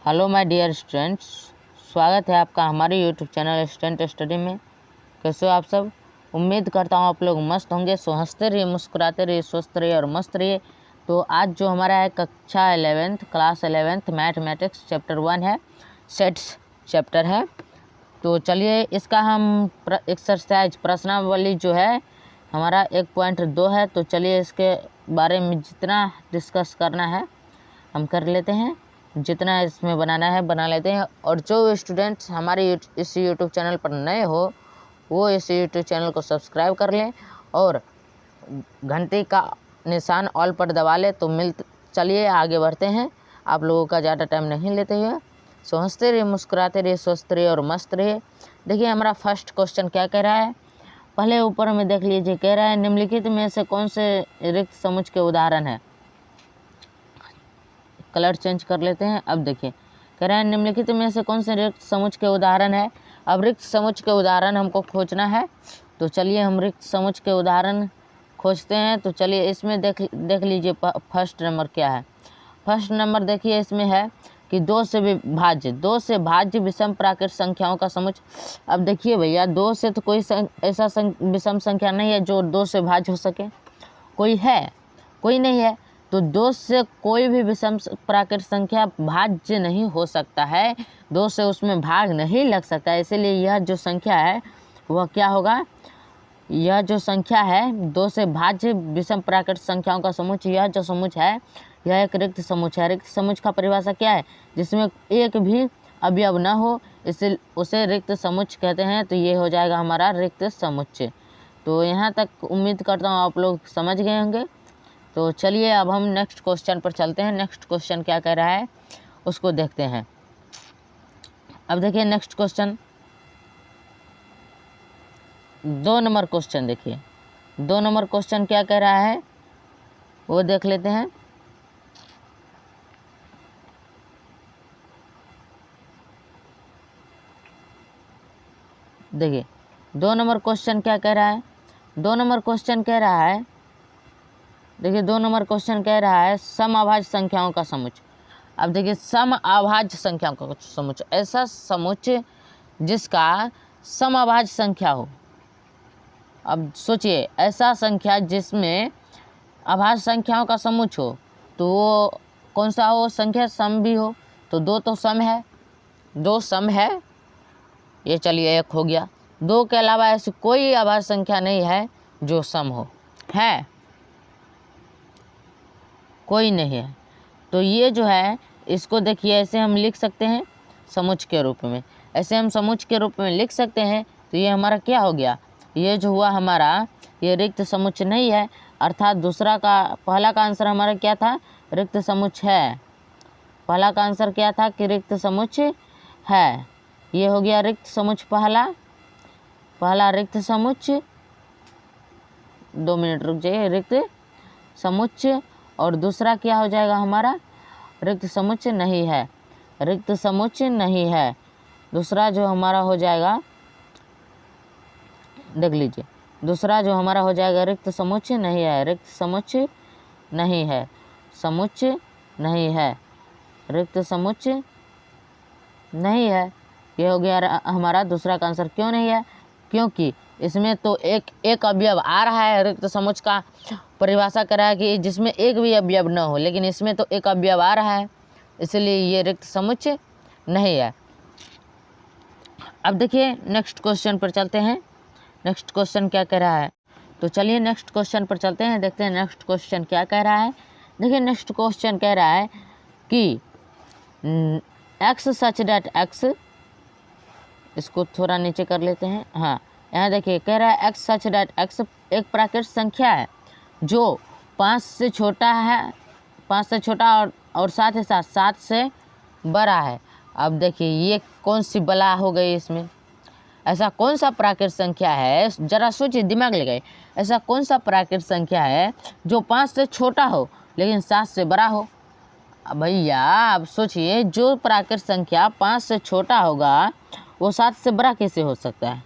Hello my dear students, स्वागत है आपका हमारे यूट्यूब चैनल स्टूडेंट स्टडी में। कैसे हो आप सब? उम्मीद करता हूँ आप लोग मस्त होंगे। सो हंसते रहिए, मुस्कुराते रहिए, स्वस्थ रहिए और मस्त रहिए। तो आज जो हमारा है कक्षा 11th class 11th mathematics chapter 1 है, सेट्स चैप्टर है। तो चलिए इसका हम एक्सरसाइज प्रश्नावली जो है हमारा 1.2 है। तो चलिए इसके बारे में जितना डिस्कस करना है हम कर लेते हैं, जितना इसमें बनाना है बना लेते हैं। और जो स्टूडेंट्स हमारे इस यूट्यूब चैनल पर नए हो वो इस यूट्यूब चैनल को सब्सक्राइब कर लें और घंटी का निशान ऑल पर दबा लें। तो चलिए आगे बढ़ते हैं, आप लोगों का ज़्यादा टाइम नहीं लेते हुए। सो हंसते रहिए, मुस्कुराते रहिए, स्वस्थ रहिए और मस्त रहिए। देखिए हमारा फर्स्ट क्वेश्चन क्या कह रहा है, पहले ऊपर में देख लीजिए। कह रहा है निम्नलिखित में से कौन से रिक्त समुच्चय के उदाहरण है। कलर चेंज कर लेते हैं। अब देखिए कह रहा है निम्नलिखित में से कौन से रिक्त समुच्चय के उदाहरण है। अब रिक्त समुच्चय के उदाहरण हमको खोजना है। तो चलिए हम रिक्त समुच्चय के उदाहरण खोजते हैं। तो चलिए इसमें देख लीजिए फर्स्ट नंबर क्या है। फर्स्ट नंबर देखिए इसमें है कि दो से भाज्य विषम प्राकृत संख्याओं का समुच्चय। अब देखिए भैया, दो से तो कोई ऐसा विषम संख्या नहीं है जो दो से भाज्य हो सके। कोई है? कोई नहीं है। तो दो से कोई भी विषम प्राकृत संख्या भाज्य नहीं हो सकता है, दो से उसमें भाग नहीं लग सकता है। इसीलिए यह जो संख्या है वह क्या होगा, यह जो संख्या है दो से भाज्य विषम प्राकृत संख्याओं का समुच्चय, यह जो समुच्चय है यह एक रिक्त समुच्चय है। रिक्त समुच्चय का परिभाषा क्या है, जिसमें एक भी अवयव न हो, इसे उसे रिक्त समुच्चय कहते हैं। तो ये हो जाएगा हमारा रिक्त समुच्चय। तो यहाँ तक उम्मीद करता हूँ आप लोग समझ गए होंगे। तो चलिए अब हम नेक्स्ट क्वेश्चन पर चलते हैं। नेक्स्ट क्वेश्चन क्या कह रहा है उसको देखते हैं। अब देखिए नेक्स्ट क्वेश्चन 2 नंबर क्वेश्चन। देखिए 2 नंबर क्वेश्चन क्या कह रहा है वो देख लेते हैं। देखिए 2 नंबर क्वेश्चन क्या कह रहा है। 2 नंबर क्वेश्चन कह रहा है, देखिए 2 नंबर क्वेश्चन कह रहा है समअभाज्य संख्याओं का समुच्चय। अब देखिए समअभाज्य संख्याओं का समुच्चय, ऐसा समुच्चय जिसका समअभाज्य संख्या हो। अब सोचिए ऐसा संख्या जिसमें अभाज्य संख्याओं का समुच्चय हो, तो वो कौन सा हो संख्या, सम भी हो। तो दो तो सम है, 2 सम है, ये चलिए एक हो गया। 2 के अलावा ऐसी कोई अभाज्य संख्या नहीं है जो सम हो, है कोई नहीं है। तो ये जो है इसको देखिए ऐसे हम लिख सकते हैं समुच्चय के रूप में, ऐसे हम समुच्चय के रूप में लिख सकते हैं। तो ये हमारा क्या हो गया, ये जो हुआ हमारा ये रिक्त समुच्चय नहीं है, अर्थात पहला का आंसर हमारा क्या था, रिक्त समुच्चय है। पहला का आंसर क्या था कि रिक्त समुच्चय है। ये हो गया रिक्त समुच्चय पहला रिक्त समुच्चय। 2 मिनट रुक जाइए, रिक्त समुच्चय। और दूसरा क्या हो जाएगा हमारा, रिक्त समुच्चय नहीं है, रिक्त समुच्चय नहीं है। दूसरा जो हमारा हो जाएगा, देख लीजिए दूसरा जो हमारा हो जाएगा रिक्त समुच्चय नहीं है, रिक्त समुच्चय नहीं है, समुच्चय नहीं है, रिक्त समुच्चय नहीं है। ये हो गया हमारा दूसरा का आंसर। क्यों नहीं है, क्योंकि इसमें तो एक अवयव आ रहा है। रिक्त समुच्चय का परिभाषा करा है कि जिसमें एक भी अवयव न हो, लेकिन इसमें तो एक अवयव आ रहा है, इसलिए ये रिक्त समुच्चय नहीं है। अब देखिए नेक्स्ट क्वेश्चन पर चलते हैं। नेक्स्ट क्वेश्चन क्या कह रहा है, तो चलिए नेक्स्ट क्वेश्चन पर चलते हैं, देखते हैं नेक्स्ट क्वेश्चन क्या कह रहा है। देखिए नेक्स्ट क्वेश्चन कह रहा है कि x सच डेट x, इसको थोड़ा नीचे कर लेते हैं। हाँ यहाँ देखिए कह रहा है x सच डेट x एक प्राकृत संख्या है जो 5 से छोटा है, 5 से छोटा और साथ ही साथ 7 से बड़ा है। अब देखिए ये कौन सी बला हो गई इसमें, ऐसा कौन सा प्राकृत संख्या है, जरा सोचिए, दिमाग लगाइए। ऐसा कौन सा प्राकृत संख्या है जो 5 से छोटा हो लेकिन 7 से बड़ा हो। अब भैया अब सोचिए, जो प्राकृत संख्या 5 से छोटा होगा वो 7 से बड़ा कैसे हो सकता है,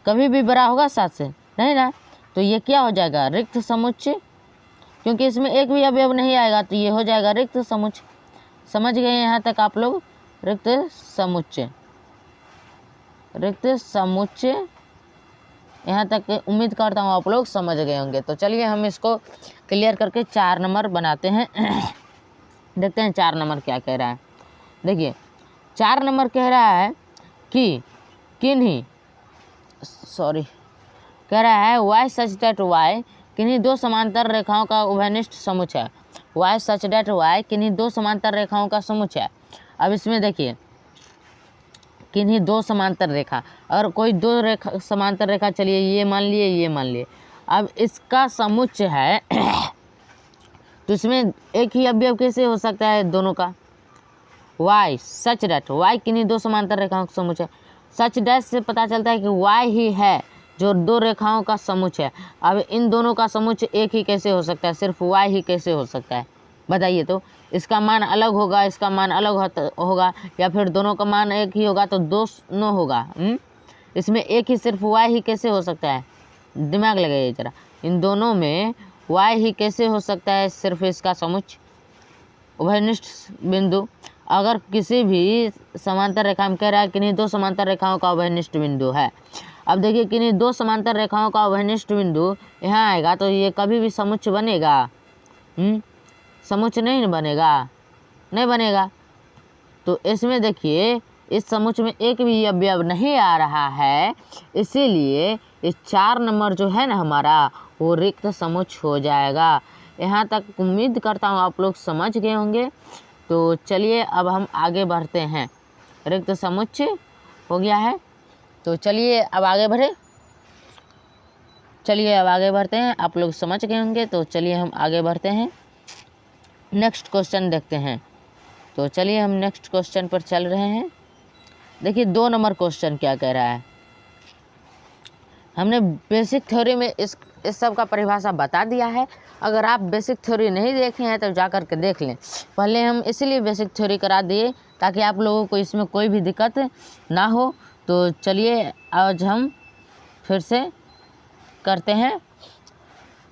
कभी भी बड़ा होगा 7 से नहीं ना। तो ये क्या हो जाएगा, रिक्त समुच्चय, क्योंकि इसमें एक भी अवयव नहीं आएगा। तो ये हो जाएगा रिक्त समुच्चय। समझ गए यहाँ तक आप लोग? रिक्त समुच्चय, रिक्त समुच्चय यहाँ तक उम्मीद करता हूँ आप लोग समझ गए होंगे। तो चलिए हम इसको क्लियर करके 4 नंबर बनाते हैं। देखते हैं 4 नंबर क्या कह रहा है। देखिए 4 नंबर कह रहा है कि कह रहा है वाई सच डेट वाई किन्हीं 2 समांतर रेखाओं का उभयनिष्ठ समुच्चय है। वाई सच डेट वाई किन्हीं 2 समांतर रेखाओं का समुच्चय है। अब इसमें देखिए किन्हीं 2 समांतर रेखा, और कोई 2 रेखा समांतर रेखा, चलिए ये मान लिए, ये मान लिए, अब इसका समुच्चय है तो इसमें एक ही अवयव कैसे हो सकता है दोनों का? वाई सच डेट वाई किन्हीं 2 समांतर रेखाओं का समुच्चय। सच डैश से पता चलता है कि वाई ही है जो 2 रेखाओं का समुच्चय है। अब इन दोनों का समुच्चय एक ही कैसे हो सकता है? सिर्फ वाई ही कैसे हो सकता है बताइए? तो इसका मान अलग होगा, इसका मान अलग होगा, या फिर दोनों का मान एक ही होगा तो दोनों होगा। इसमें एक ही सिर्फ वाई ही कैसे हो सकता है? दिमाग लगाइए जरा, इन दोनों में वाई ही कैसे हो सकता है? सिर्फ इसका समुच्चय उभयनिष्ठ बिंदु। अगर किसी भी समांतर रेखा में कह रहा है किन्हीं 2 समांतर रेखाओं का उभयनिष्ठ बिंदु है। अब देखिए किन्हीं 2 समांतर रेखाओं का उभयनिष्ठ बिंदु यहाँ आएगा तो ये कभी भी समुच्चय बनेगा? समुच्चय नहीं बनेगा, नहीं बनेगा। तो इसमें देखिए इस समुच्चय में एक भी अवयव नहीं आ रहा है, इसीलिए इस 4 नंबर जो है ना हमारा वो रिक्त समुच्चय हो जाएगा। यहाँ तक उम्मीद करता हूँ आप लोग समझ गए होंगे। तो चलिए अब हम आगे बढ़ते हैं। रिक्त समुच्चय हो गया है, तो चलिए अब आगे बढ़े। चलिए अब आगे बढ़ते हैं, आप लोग समझ गए होंगे। तो चलिए हम आगे बढ़ते हैं, नेक्स्ट क्वेश्चन देखते हैं। तो चलिए हम नेक्स्ट क्वेश्चन पर चल रहे हैं। देखिए 2 नंबर क्वेश्चन क्या कह रहा है। हमने बेसिक थ्योरी में इस सब का परिभाषा बता दिया है। अगर आप बेसिक थ्योरी नहीं देखे हैं तो जा कर के देख लें। पहले हम इसलिए बेसिक थ्योरी करा दिए ताकि आप लोगों को इसमें कोई भी दिक्कत ना हो। तो चलिए आज हम फिर से करते हैं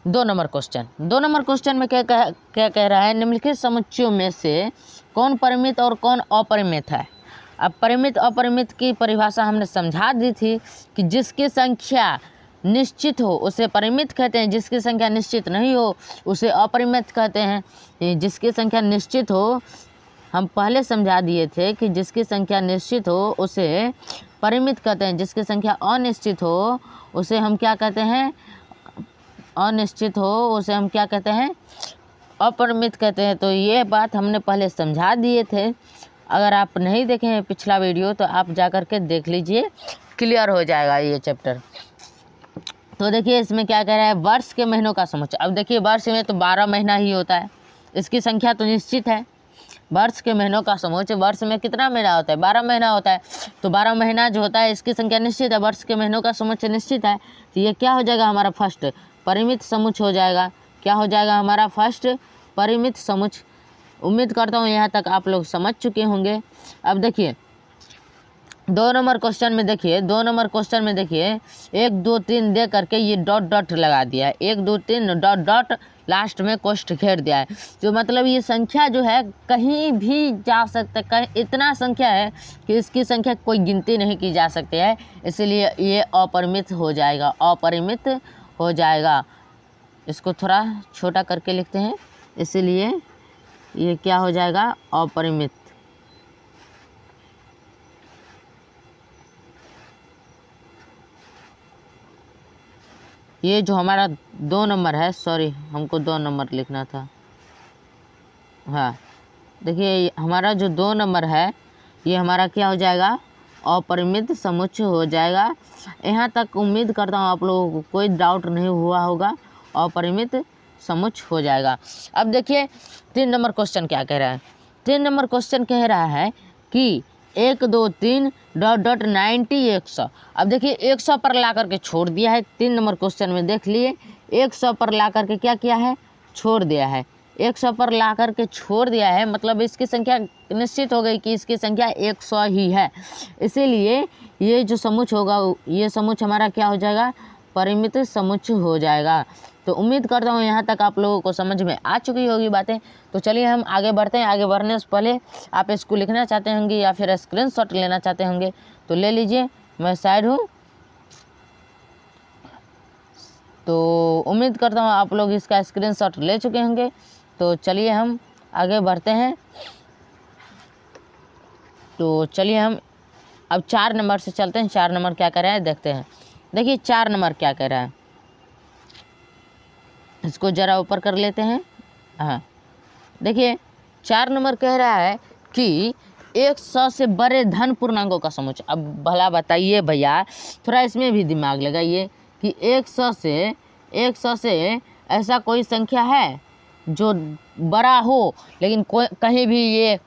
2 नंबर क्वेश्चन। 2 नंबर क्वेश्चन में क्या कह रहा है? निम्नलिखित समुच्चयों में से कौन परिमित और कौन अपरिमित है? अब परिमित अपरिमित की परिभाषा हमने समझा दी थी कि जिसकी संख्या निश्चित हो उसे परिमित कहते हैं, जिसकी संख्या निश्चित नहीं हो उसे अपरिमित कहते हैं। जिसकी संख्या निश्चित हो हम पहले समझा दिए थे कि जिसकी संख्या निश्चित हो उसे परिमित कहते हैं, जिसकी संख्या अनिश्चित हो उसे हम क्या कहते हैं? अनिश्चित हो उसे हम क्या कहते हैं? अपरिमित कहते हैं। तो ये बात हमने पहले समझा दिए थे। अगर आप नहीं देखे हैं पिछला वीडियो तो आप जा कर के देख लीजिए, क्लियर हो जाएगा ये चैप्टर। तो देखिए इसमें क्या कह रहा है? वर्ष के महीनों का समुच्चय। अब देखिए वर्ष में तो 12 महीना ही होता है, इसकी संख्या तो निश्चित है। वर्ष के महीनों का समुच्चय, वर्ष में कितना महीना होता है? 12 महीना होता है। तो 12 महीना जो होता है इसकी संख्या निश्चित है, वर्ष के महीनों का समुच्चय निश्चित है। तो ये क्या हो जाएगा? हमारा फर्स्ट परिमित समुच्चय हो जाएगा। क्या हो जाएगा? हमारा फर्स्ट परिमित समुच्चय। उम्मीद करता हूँ यहाँ तक आप लोग समझ चुके होंगे। अब देखिए 2 नंबर क्वेश्चन में देखिए 2 नंबर क्वेश्चन में देखिए 1 2 3 दे करके ये डॉट डॉट लगा दिया है। 1 2 3 डॉट डॉट लास्ट में कोष्ठ घेर दिया है। तो मतलब ये संख्या जो है कहीं भी जा सकता है, कहीं इतना संख्या है कि इसकी संख्या कोई गिनती नहीं की जा सकती है, इसलिए ये अपरिमित हो जाएगा, अपरिमित हो जाएगा। इसको थोड़ा छोटा करके लिखते हैं, इसलिए ये क्या हो जाएगा? अपरिमित। ये जो हमारा 2 नंबर है, सॉरी हमको 2 नंबर लिखना था। हाँ देखिए हमारा जो 2 नंबर है ये हमारा क्या हो जाएगा? अपरिमित समुच्चय हो जाएगा। यहाँ तक उम्मीद करता हूँ आप लोगों को कोई डाउट नहीं हुआ होगा, अपरिमित समुच्चय हो जाएगा। अब देखिए 3 नंबर क्वेश्चन क्या कह रहा है? 3 नंबर क्वेश्चन कह रहा है कि 1 2 3 डॉट डॉट 90 100। अब देखिए 100 पर ला करके छोड़ दिया है। 3 नंबर क्वेश्चन में देख लिए 100 पर ला करके क्या किया है? छोड़ दिया है। 100 पर ला करके छोड़ दिया है, मतलब इसकी संख्या निश्चित हो गई कि इसकी संख्या 100 ही है। इसीलिए ये जो समुच्चय होगा ये समुच्चय हमारा क्या हो जाएगा? अपरिमित समुच्चय हो जाएगा। तो उम्मीद करता हूँ यहाँ तक आप लोगों को समझ में आ चुकी होगी बातें। तो चलिए हम आगे बढ़ते हैं। आगे बढ़ने से पहले आप इसको लिखना चाहते होंगे या फिर स्क्रीनशॉट लेना चाहते होंगे तो ले लीजिए, मैं साइड हूँ। तो उम्मीद करता हूँ आप लोग इसका स्क्रीनशॉट ले चुके होंगे। तो चलिए हम आगे बढ़ते हैं। तो चलिए हम अब 4 नंबर से चलते हैं। 4 नंबर क्या कह रहा है देखते हैं। देखिए 4 नंबर क्या कह रहा है, इसको ज़रा ऊपर कर लेते हैं। हाँ देखिए 4 नंबर कह रहा है कि 100 से बड़े धन पूर्णांकों का समुच्चय। अब भला बताइए भैया, थोड़ा इसमें भी दिमाग लगाइए कि 100 से ऐसा कोई संख्या है जो बड़ा हो लेकिन कोई कहीं भी ये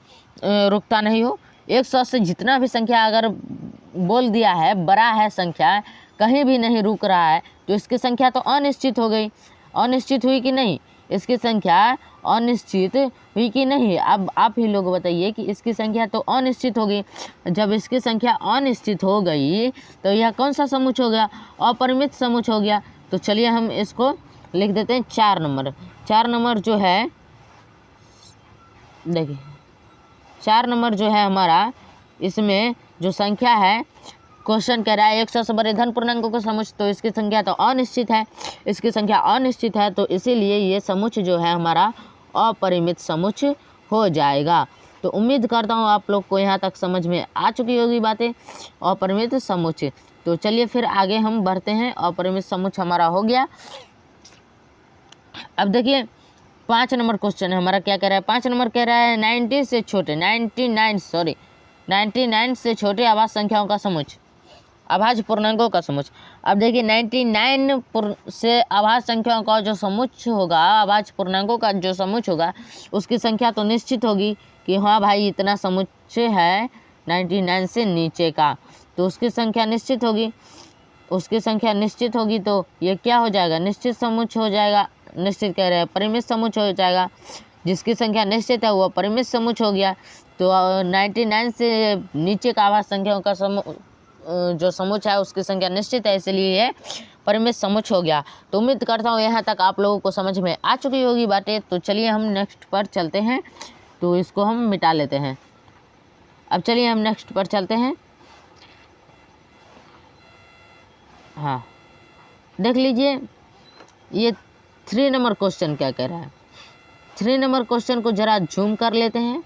रुकता नहीं हो। 100 से जितना भी संख्या अगर बोल दिया है बड़ा है संख्या, कहीं भी नहीं रुक रहा है, तो इसकी संख्या तो अनिश्चित हो गई। अनिश्चित हुई कि नहीं? इसकी संख्या अनिश्चित हुई कि नहीं? अब आप ही लोग बताइए कि इसकी संख्या तो अनिश्चित हो गई। जब इसकी संख्या अनिश्चित हो गई तो यह कौन सा समुच्चय हो गया? अपरिमित समुच्चय हो गया। तो चलिए हम इसको लिख देते हैं 4 नंबर। 4 नंबर जो है, देखिए 4 नंबर जो है हमारा, इसमें जो संख्या है, क्वेश्चन कह रहा है 100 से बड़े धन पूर्णांकों का समुच्चय, तो इसकी संख्या तो अनिश्चित है। इसकी संख्या अनिश्चित है तो इसीलिए ये समुच्चय जो है हमारा अपरिमित समुच्चय हो जाएगा। तो उम्मीद करता हूँ आप लोग को यहाँ तक समझ में आ चुकी होगी बातें, अपरिमित समुच्चय। तो चलिए फिर आगे हम बढ़ते हैं। अपरिमित समुच्चय हमारा हो गया। अब देखिए 5 नंबर क्वेश्चन है हमारा, क्या कह रहा है? 5 नंबर कह रहा है 99 से छोटे अभाज्य संख्याओं का समुच्चय, अभाज्य पूर्णांकों का समुच्चय। अब देखिए 99 से अभाज्य संख्याओं का जो समुच्चय होगा, अभाज्य पूर्णांकों का जो समुच्चय होगा, उसकी संख्या तो निश्चित होगी कि हाँ भाई इतना समुच्चय है 99 से नीचे का, तो उसकी संख्या निश्चित होगी। उसकी संख्या निश्चित होगी तो ये क्या हो जाएगा? निश्चित समुच्चय हो जाएगा। निश्चित कह रहे हैं परिमित समुच्चय हो जाएगा। जिसकी संख्या निश्चित है वो परिमित समुच्चय हो गया। तो 99 से नीचे का अभाज्य संख्याओं का जो समुच्चय है उसकी संख्या निश्चित है, इसलिए ये परिमित समुच्चय हो गया। तो उम्मीद करता हूँ यहाँ तक आप लोगों को समझ में आ चुकी होगी बातें। तो चलिए हम नेक्स्ट पर चलते हैं। तो इसको हम मिटा लेते हैं। अब चलिए हम नेक्स्ट पर चलते हैं। हाँ देख लीजिए ये 3 नंबर क्वेश्चन क्या कह रहा है। 3 नंबर क्वेश्चन को ज़रा जूम कर लेते हैं,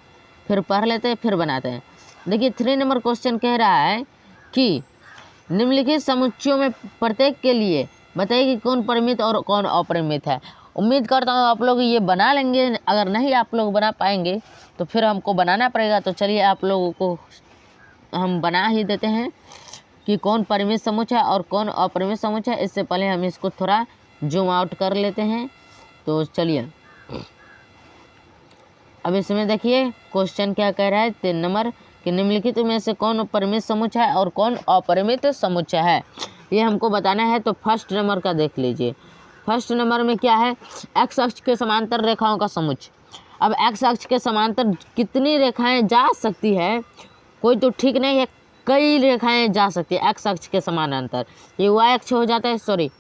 फिर पढ़ लेते हैं, फिर बनाते हैं। देखिए 3 नंबर क्वेश्चन कह रहा है कि निम्नलिखित समुच्चयों में प्रत्येक के लिए बताइए कि कौन परिमित और कौन अपरिमित है। उम्मीद करता हूँ आप लोग ये बना लेंगे। अगर नहीं आप लोग बना पाएंगे तो फिर हमको बनाना पड़ेगा। तो चलिए आप लोगों को हम बना ही देते हैं कि कौन परिमित समुच्चय है और कौन अपरिमित समुच्चय है। इससे पहले हम इसको थोड़ा जूम आउट कर लेते हैं। तो चलिए अब इसमें देखिए क्वेश्चन क्या कह रहा है 3 नंबर कि निम्नलिखित में से कौन परिमित समुच्चय है और कौन अपरिमित समुच्चय है, ये हमको बताना है। तो फर्स्ट नंबर का देख लीजिए। फर्स्ट नंबर में क्या है? एक्स अक्ष के समांतर रेखाओं का समुच्चय। अब एक्स अक्ष के समांतर कितनी रेखाएं जा सकती है कोई तो ठीक नहीं है, कई रेखाएं जा सकती है एक्स अक्ष के समानांतर। ये वाई अक्ष हो जाता है, सॉरी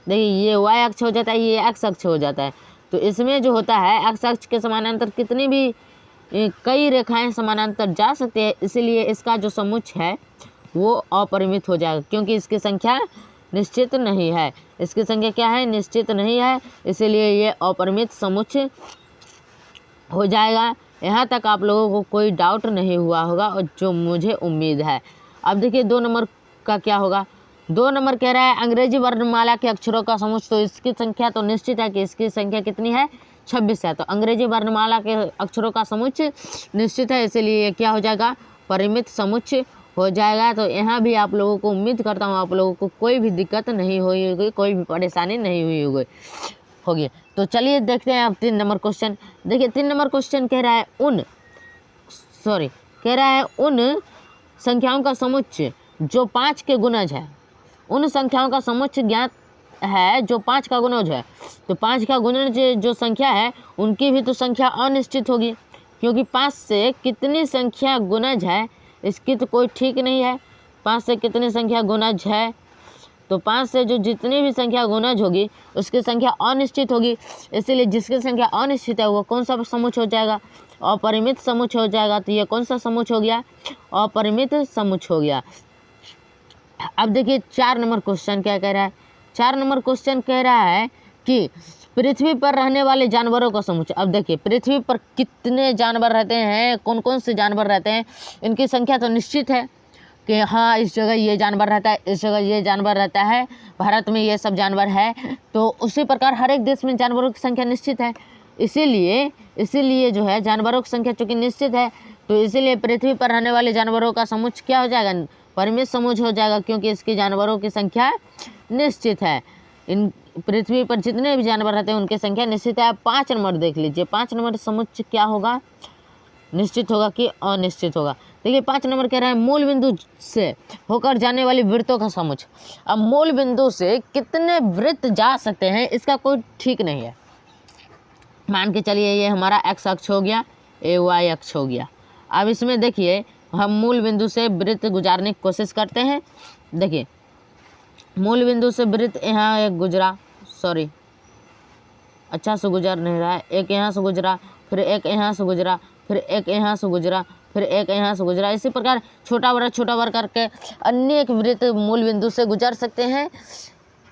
देखिए ये वाई अक्ष हो जाता है, ये एक्स अक्ष हो जाता है। तो इसमें जो होता है एक्स अक्ष के समानांतर कितनी भी कई रेखाएं समानांतर जा सकती है, इसलिए इसका जो समुच्चय है वो अपरिमित हो जाएगा, क्योंकि इसकी संख्या निश्चित नहीं है। इसकी संख्या क्या है? निश्चित नहीं है, इसीलिए ये अपरिमित समुच्चय हो जाएगा। यहाँ तक आप लोगों को कोई डाउट नहीं हुआ होगा और जो मुझे उम्मीद है। अब देखिए 2 नंबर का क्या होगा। 2 नंबर कह रहा है अंग्रेजी वर्णमाला के अक्षरों का समुच्चय। तो इसकी संख्या तो निश्चित है कि इसकी संख्या कितनी है? 26 है। तो अंग्रेजी वर्णमाला के अक्षरों का समुच्चय निश्चित है, इसीलिए क्या हो जाएगा? परिमित समुच्चय हो जाएगा। तो यहाँ भी आप लोगों को उम्मीद करता हूँ आप लोगों को कोई भी दिक्कत नहीं हुई होगी, कोई भी परेशानी नहीं हुई होगी। तो चलिए देखते हैं अब 3 नंबर क्वेश्चन। देखिए 3 नंबर क्वेश्चन कह रहा है उन संख्याओं का समुच्चय जो 5 के गुणज है। उन संख्याओं का समुच्चय ज्ञात है जो 5 का गुणज है। तो 5 का गुणज जो संख्या है उनकी भी तो संख्या अनिश्चित होगी, क्योंकि 5 से कितनी संख्या गुणज है इसकी तो कोई ठीक नहीं है। 5 से कितनी संख्या गुणज है तो 5 से जो जितनी भी संख्या गुणज होगी उसकी संख्या अनिश्चित होगी, इसीलिए जिसकी संख्या अनिश्चित है वो कौन सा समुच्चय हो जाएगा, अपरिमित समुच्चय हो जाएगा। तो ये कौन सा समुच्चय हो गया, अपरिमित समुच्चय हो गया। अब देखिए 4 नंबर क्वेश्चन क्या कह रहा है। 4 नंबर क्वेश्चन कह रहा है कि पृथ्वी पर रहने वाले जानवरों का समुच्चय। अब देखिए पृथ्वी पर कितने जानवर रहते हैं, कौन कौन से जानवर रहते हैं, इनकी संख्या तो निश्चित है कि हाँ इस जगह ये जानवर रहता है, इस जगह ये जानवर रहता है, भारत में ये सब जानवर है। तो उसी प्रकार हर एक देश में जानवरों की संख्या निश्चित है, इसीलिए जो है जानवरों की संख्या चूँकि निश्चित है तो इसीलिए पृथ्वी पर रहने वाले जानवरों का समुच्चय क्या हो जाएगा, परिमित समुच्चय हो जाएगा, क्योंकि इसकी जानवरों की संख्या निश्चित है। इन पृथ्वी पर जितने भी जानवर रहते हैं उनकी संख्या निश्चित है। 5 नंबर देख लीजिए, 5 नंबर समुच्चय क्या होगा, निश्चित होगा कि अनिश्चित होगा। देखिए 5 नंबर कह रहा है मूल बिंदु से होकर जाने वाली वृत्तों का समुच्चय। अब मूल बिंदु से कितने वृत्त जा सकते हैं इसका कोई ठीक नहीं है। मान के चलिए ये हमारा x अक्ष हो गया, ये y अक्ष हो गया। अब इसमें देखिए हम मूल बिंदु से वृत्त गुजारने की कोशिश करते हैं। देखिए मूल बिंदु से वृत्त यहाँ एक गुजरा, सॉरी अच्छा से गुजर नहीं रहा है, एक यहाँ से गुजरा, फिर एक यहाँ से गुजरा, फिर एक यहाँ से गुजरा, फिर एक यहाँ से गुजरा। इसी प्रकार छोटा बड़ा करके अनेक वृत्त मूल बिंदु से गुजर सकते हैं।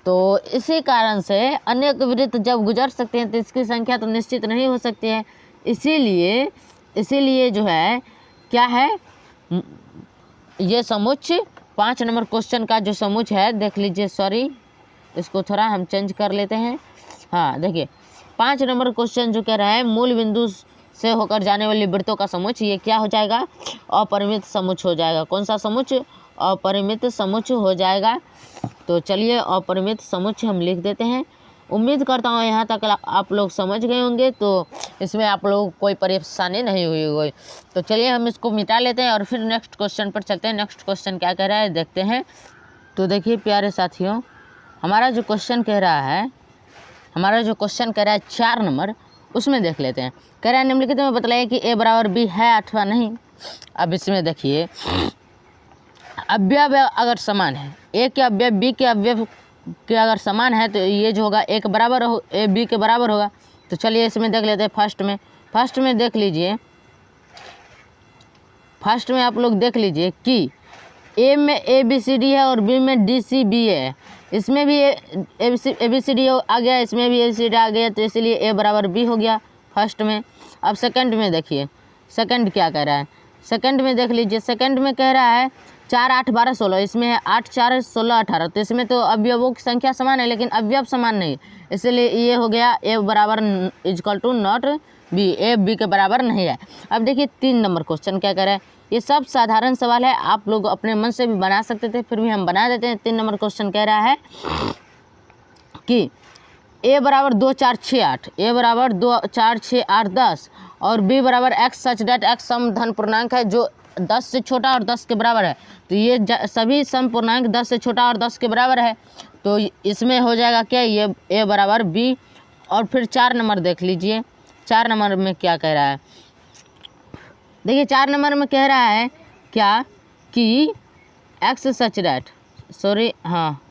तो इसी कारण से अनेक वृत्त जब गुजर सकते हैं तो इसकी संख्या तो निश्चित नहीं हो सकती है। इसीलिए जो है क्या है, ये समुच्चय 5 नंबर क्वेश्चन का जो समुच्चय है देख लीजिए, सॉरी इसको थोड़ा हम चेंज कर लेते हैं। हाँ देखिए 5 नंबर क्वेश्चन जो कह रहा है मूल बिंदु से होकर जाने वाली वृत्तों का समुच्चय, ये क्या हो जाएगा, अपरिमित समुच्चय हो जाएगा। कौन सा समुच्चय, अपरिमित समुच्चय हो जाएगा। तो चलिए अपरिमित समुच्चय हम लिख देते हैं। उम्मीद करता हूँ यहाँ तक आप लोग समझ गए होंगे, तो इसमें आप लोगों को कोई परेशानी नहीं हुई होगी। तो चलिए हम इसको मिटा लेते हैं और फिर नेक्स्ट क्वेश्चन पर चलते हैं। नेक्स्ट क्वेश्चन क्या कह रहा है देखते हैं। तो देखिए प्यारे साथियों, हमारा जो क्वेश्चन कह रहा है 4 नंबर, उसमें देख लेते हैं। कह रहा है निम्नलिखित में बतलाइए कि a बराबर b है अथवा नहीं। अब इसमें देखिए अवयव अगर समान है, a के अवयव b के अवयव के अगर समान है तो ये जो होगा a के बराबर हो, a b के बराबर होगा। तो चलिए इसमें देख लेते हैं। फर्स्ट में देख लीजिए, फर्स्ट में आप लोग देख लीजिए कि a में a b c d है और b में d c b है। इसमें भी a b c d आ गया, इसमें भी a b c d आ गया, तो इसलिए a बराबर b हो गया फर्स्ट में। अब सेकंड में देखिए, सेकंड क्या कह रहा है, सेकंड में देख लीजिए। सेकंड में कह रहा है 4 8 12 16, इसमें है 8 4 16 18। तो इसमें तो अवयवों की संख्या समान है लेकिन अवयव समान नहीं, इसलिए ये हो गया a बराबर equal to not b, a b के बराबर नहीं है। अब देखिए 3 नंबर क्वेश्चन क्या कह रहा है। ये सब साधारण सवाल है, आप लोग अपने मन से भी बना सकते थे, फिर भी हम बना देते हैं। 3 नंबर क्वेश्चन कह रहा है कि a बराबर 2 4 6 8, a बराबर 2 4 6 8 10 और b बराबर x सच डेट x सम धन पूर्णांक है जो 10 से छोटा और 10 के बराबर है। तो ये सभी सम पूर्णांक 10 से छोटा और 10 के बराबर है। तो इसमें हो जाएगा क्या, ये a बराबर b। और फिर 4 नंबर देख लीजिए, 4 नंबर में क्या कह रहा है। देखिए 4 नंबर में कह रहा है क्या कि x सच डेट, सॉरी हाँ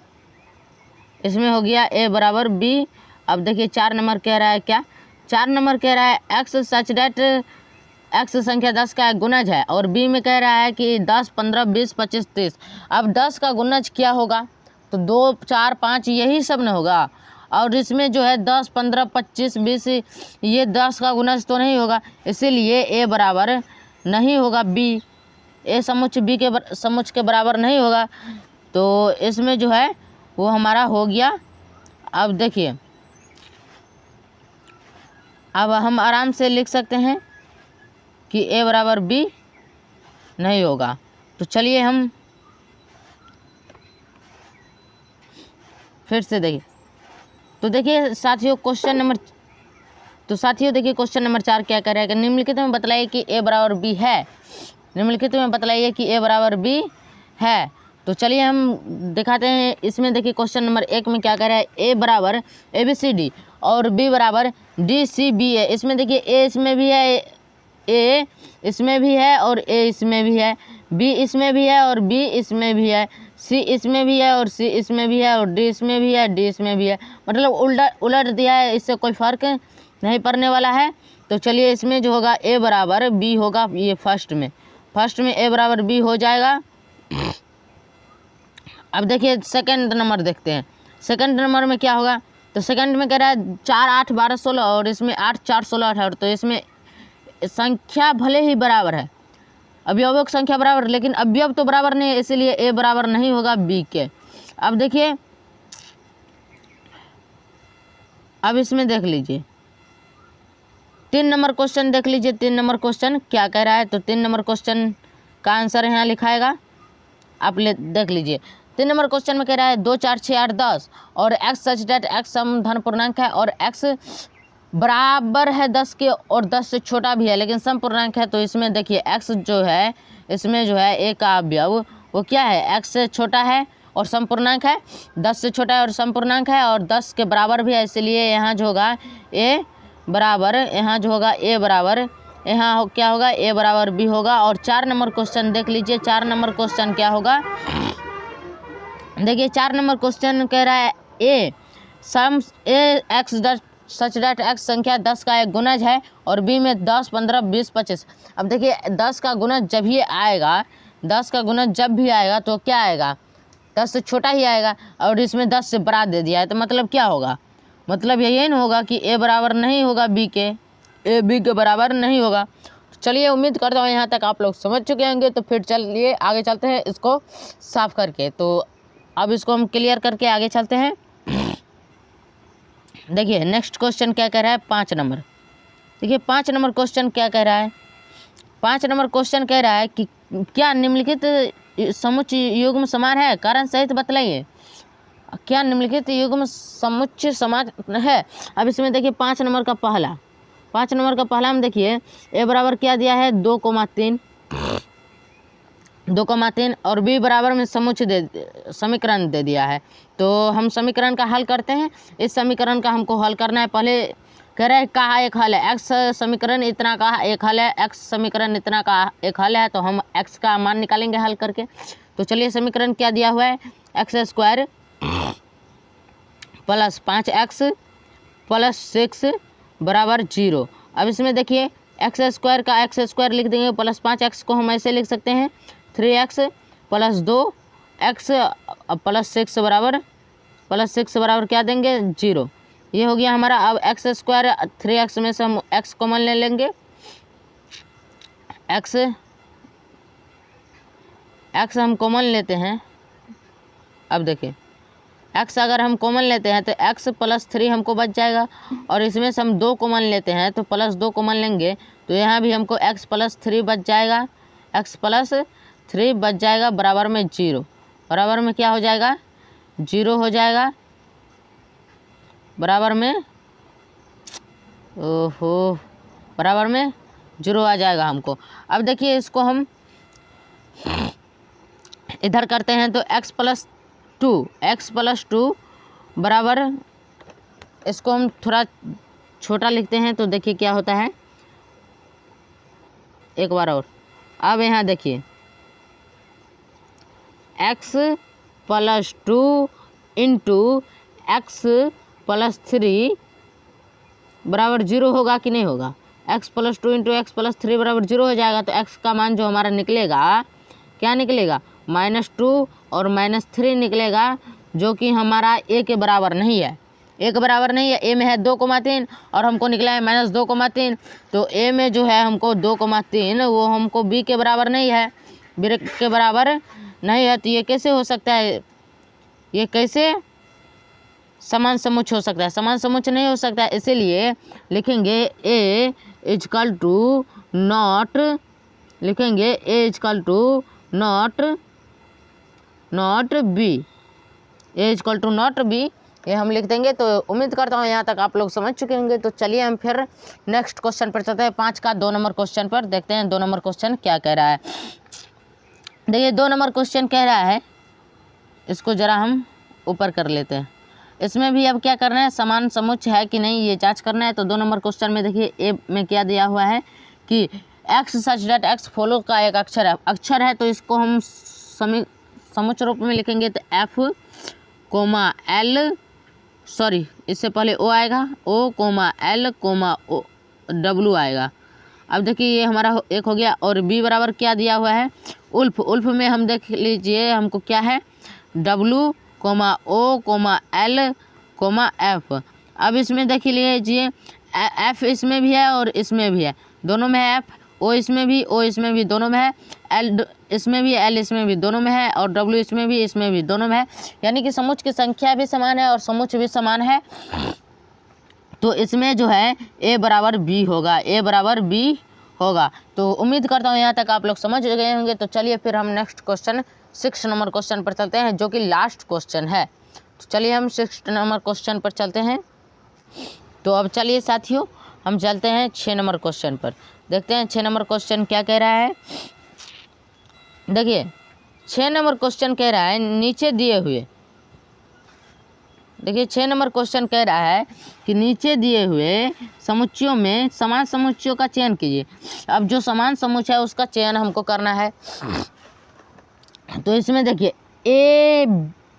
इसमें हो गया a बराबर b। अब देखिए 4 नंबर कह रहा है क्या, 4 नंबर कह रहा है x सच डेट x संख्या 10 का गुणज है और b में कह रहा है कि 10 15 20 25 30। अब 10 का गुणज क्या होगा, तो 2 4 5 यही सब न होगा। और इसमें जो है 10 15 25 20 ये 10 का गुणज तो नहीं होगा, इसीलिए a बराबर नहीं होगा b, a समुच्चय b के समुच्चय के बराबर नहीं होगा। तो इसमें जो है वो हमारा हो गया। अब देखिए अब हम आराम से लिख सकते हैं कि a बराबर b नहीं होगा। तो चलिए हम फिर से देखिए। तो देखिए साथियों क्वेश्चन नंबर, तो साथियों देखिए क्वेश्चन नंबर 4 क्या कह रहा है कि निम्नलिखित में बतलाइए कि a बराबर b है। निम्नलिखित में बतलाइए कि a बराबर b है। तो चलिए हम दिखाते हैं। इसमें देखिए क्वेश्चन नंबर 1 में क्या कह रहा है, a बराबर ABCD और b बराबर DCB है। इसमें देखिए a इसमें भी है, a इसमें भी है और a इसमें भी है, b इसमें भी है और b इसमें भी है। सी इसमें भी है और सी इसमें भी है और डी इसमें भी है, डी इसमें भी है, मतलब उलट दिया है, इससे कोई फ़र्क नहीं पड़ने वाला है। तो चलिए इसमें जो होगा ए बराबर बी होगा, ये फर्स्ट में ए बराबर बी हो जाएगा। अब देखिए सेकंड नंबर देखते हैं, सेकंड नंबर में क्या होगा। तो सेकंड में कह रहा है 4 8 12 16 और इसमें 8 4 16 18, तो इसमें संख्या भले ही बराबर है, अवयवों की संख्या बराबर, लेकिन अवयव तो बराबर नहीं है, इसीलिए ए बराबर नहीं होगा बी के। अब देखिए, अब इसमें देख लीजिए 3 नंबर क्वेश्चन देख लीजिए, 3 नंबर क्वेश्चन क्या कह रहा है। तो 3 नंबर क्वेश्चन का आंसर यहाँ लिखाएगा, आप देख लीजिए। 3 नंबर क्वेश्चन में कह रहा है 2 4 6 8 10 और एक्स सच दैट एक्स सम धन पूर्णांक है और एक्स बराबर है 10 के और 10 से छोटा भी है लेकिन सम पूर्णांक है। तो इसमें देखिए एक्स जो है, इसमें जो है ए का अवयव वो क्या है, एक्स से छोटा है और सम पूर्णांक है, 10 से छोटा है और सम पूर्णांक है और 10 के बराबर भी है, इसलिए यहाँ जो होगा ए बराबर, यहाँ जो होगा ए बराबर, यहाँ क्या होगा ए बराबर बी होगा। और 4 नंबर क्वेश्चन देख लीजिए, 4 नंबर क्वेश्चन क्या होगा, देखिए 4 नंबर क्वेश्चन कह रहा है ए सम ए एक्स सच दैट एक्स संख्या 10 का एक गुणज है और बी में 10 15 20 25। अब देखिए 10 का गुणज जब ही आएगा, 10 का गुणज जब भी आएगा तो क्या आएगा, 10 से छोटा ही आएगा और इसमें 10 से बड़ा दे दिया है, तो मतलब क्या होगा, मतलब यही ना होगा कि ए बराबर नहीं होगा बी के, ए बी के बराबर नहीं होगा। चलिए उम्मीद करता हूँ यहाँ तक आप लोग समझ चुके होंगे। तो फिर चलिए आगे चलते हैं इसको साफ करके। तो अब इसको हम क्लियर करके आगे चलते हैं। देखिए नेक्स्ट क्वेश्चन क्या कह रहा है, 5 नंबर। देखिए 5 नंबर क्वेश्चन क्या कह रहा है, 5 नंबर क्वेश्चन कह रहा है कि क्या निम्नलिखित समुच्चय युग्म समान है, कारण सहित बतलाइए। क्या निम्नलिखित युग्म समुच्चय समान है। अब इसमें देखिए 5 नंबर का पहला में देखिए ए बराबर क्या दिया है 2,3 और बी बराबर में समीकरण दे दिया है। तो हम समीकरण का हल करते हैं। इस समीकरण का हमको हल करना है। पहले कह रहे हैं कहा एक हल है, एक्स समीकरण इतना का एक हल है, एक्स समीकरण इतना का एक हल है, तो हम एक्स का मान निकालेंगे हल करके। तो चलिए समीकरण क्या दिया हुआ है, x square plus 5x plus 6 बराबर 0। अब इसमें देखिए एक्स स्क्वायर लिख देंगे प्लस 5x को हम ऐसे लिख सकते हैं 3x प्लस 2x प्लस 6 बराबर क्या देंगे 0। ये हो गया हमारा। अब एक्स स्क्वायर 3x में से हम x कॉमन ले लेंगे, x हम कॉमन लेते हैं। अब देखिए x अगर हम कॉमन लेते हैं तो x प्लस 3 हमको बच जाएगा और इसमें से हम 2 कॉमन लेते हैं तो प्लस 2 कॉमन लेंगे तो यहाँ भी हमको x प्लस 3 बच जाएगा, x प्लस 3 बच जाएगा बराबर में 0। बराबर में क्या हो जाएगा 0 हो जाएगा, बराबर में बराबर में 0 आ जाएगा हमको। अब देखिए इसको हम इधर करते हैं तो x प्लस 2 बराबर, इसको हम थोड़ा छोटा लिखते हैं तो देखिए क्या होता है, एक बार और। अब यहाँ देखिए x plus 2 into x plus 3 बराबर 0 होगा कि नहीं होगा, x plus 2 into x plus 3 बराबर 0 हो जाएगा। तो x का मान जो हमारा निकलेगा क्या निकलेगा -2 और -3 निकलेगा, जो कि हमारा a के बराबर नहीं है, a के बराबर नहीं है। a में है 2,3 और हमको निकला है -2,3। तो a में जो है हमको 2,3 वो हमको b के बराबर नहीं है, b के बराबर नहीं है। तो ये कैसे हो सकता है, ये कैसे समान समुच्चय हो सकता है, समान समुच्चय नहीं हो सकता है। इसीलिए लिखेंगे a इजकल टू नॉट, लिखेंगे a equal to not b, a equal to not b, ये हम लिख देंगे। तो उम्मीद करता हूँ यहाँ तक आप लोग समझ चुके होंगे। तो चलिए हम फिर नेक्स्ट क्वेश्चन पर चलते हैं, 5 का 2 नंबर क्वेश्चन पर। देखते हैं 2 नंबर क्वेश्चन क्या कह रहा है। देखिए 2 नंबर क्वेश्चन कह रहा है, इसको ज़रा हम ऊपर कर लेते हैं। इसमें भी अब क्या करना है, समान समुच्चय है कि नहीं ये जाँच करना है। तो 2 नंबर क्वेश्चन में देखिए ए में क्या दिया हुआ है कि x such that x follow का एक अक्षर है, तो इसको हम समुच्च रूप में लिखेंगे तो एफ कोमा एल, सॉरी इससे पहले ओ आएगा, ओ कोमा एल कोमा ओ डब्लू आएगा। अब देखिए ये हमारा एक हो गया। और बी बराबर क्या दिया हुआ है, उल्फ। उल्फ में हम देख लीजिए हमको क्या है, डब्लू कोमा ओ कोमा एल कोमा एफ। अब इसमें देख लीजिए एफ इसमें भी है और इसमें भी है, दोनों में है एफ। ओ इसमें भी दोनों में है, एल इसमें भी, एल इसमें भी दोनों में है, और डब्ल्यू इसमें भी दोनों में है। यानी कि समुच्च की संख्या भी समान है और समुच्च भी समान है। तो इसमें जो है ए बराबर बी होगा, ए बराबर बी होगा। तो उम्मीद करता हूँ यहाँ तक आप लोग समझ गए होंगे। तो चलिए फिर हम नेक्स्ट क्वेश्चन 6 नंबर क्वेश्चन पर चलते हैं, जो कि लास्ट क्वेश्चन है। तो चलिए हम 6 नंबर क्वेश्चन पर चलते हैं। तो अब चलिए साथियों हम चलते हैं 6 नंबर क्वेश्चन पर, देखते हैं 6 नंबर क्वेश्चन क्या कह रहा है। देखिए 6 नंबर क्वेश्चन कह रहा है नीचे दिए हुए, देखिए 6 नंबर क्वेश्चन कह रहा है कि नीचे दिए हुए समुच्चयों में समान समुच्चयों का चयन कीजिए। अब जो समान समुच्चय है उसका चयन हमको करना है। तो इसमें देखिए ए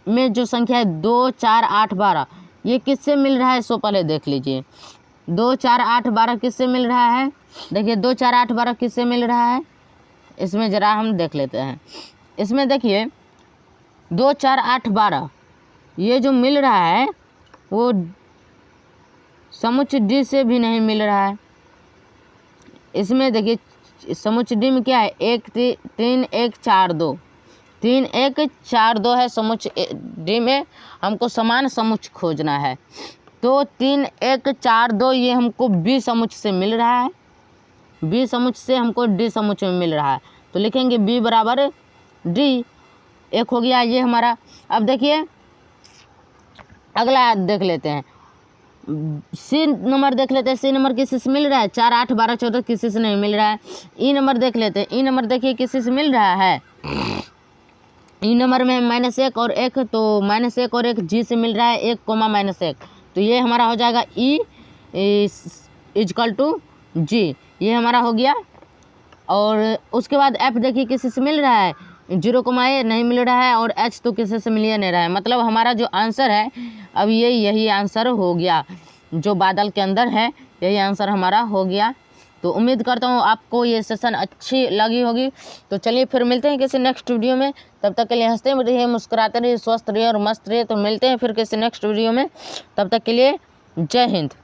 में जो संख्या है 2, 4, 8, 12, ये किससे मिल रहा है सो पहले देख लीजिए। 2, 4, 8, 12 किससे मिल रहा है, देखिए 2, 4, 8, 12 किससे मिल रहा है, इसमें ज़रा हम देख लेते हैं। इसमें देखिए 2, 4, 8, 12 ये जो मिल रहा है वो समुच्चय डी से भी नहीं मिल रहा है। इसमें देखिए समुच्चय डी में क्या है, 1, 3, 1, 4, 2, 3, 1, 4, 2 है समुच्चय डी में। हमको समान समुच्चय खोजना है। तो 3, 1, 4, 2 ये हमको बी समुच्चय से मिल रहा है, बी समुच्चय से हमको डी समुच्चय में मिल रहा है। तो लिखेंगे बी बराबर डी, एक हो गया ये हमारा। अब देखिए अगला देख लेते हैं, सी नंबर देख लेते हैं। सी नंबर किसी से मिल रहा है, 4, 8, 12, 14 किसी से नहीं मिल रहा है। ई नंबर देख लेते हैं, ई नंबर देखिए किसी से मिल रहा है, ई नंबर में -1 और 1, तो -1 और 1 जी से मिल रहा है, 1, -1, तो ये हमारा हो जाएगा ई इजकल टू जी, ये हमारा हो गया। और उसके बाद एफ देखिए किसी से मिल रहा है, 0, नहीं मिल रहा है, और एच तो किसी से मिल ही नहीं रहा है। मतलब हमारा जो आंसर है अब यही आंसर हो गया, जो बादल के अंदर है यही आंसर हमारा हो गया। तो उम्मीद करता हूँ आपको ये सेशन अच्छी लगी होगी। तो चलिए फिर मिलते हैं किसी नेक्स्ट वीडियो में, तब तक के लिए हंसते रहिए, मुस्कुराते रहिए, स्वस्थ रहिए और मस्त रहिए। तो मिलते हैं फिर किसी नेक्स्ट वीडियो में, तब तक के लिए जय हिंद।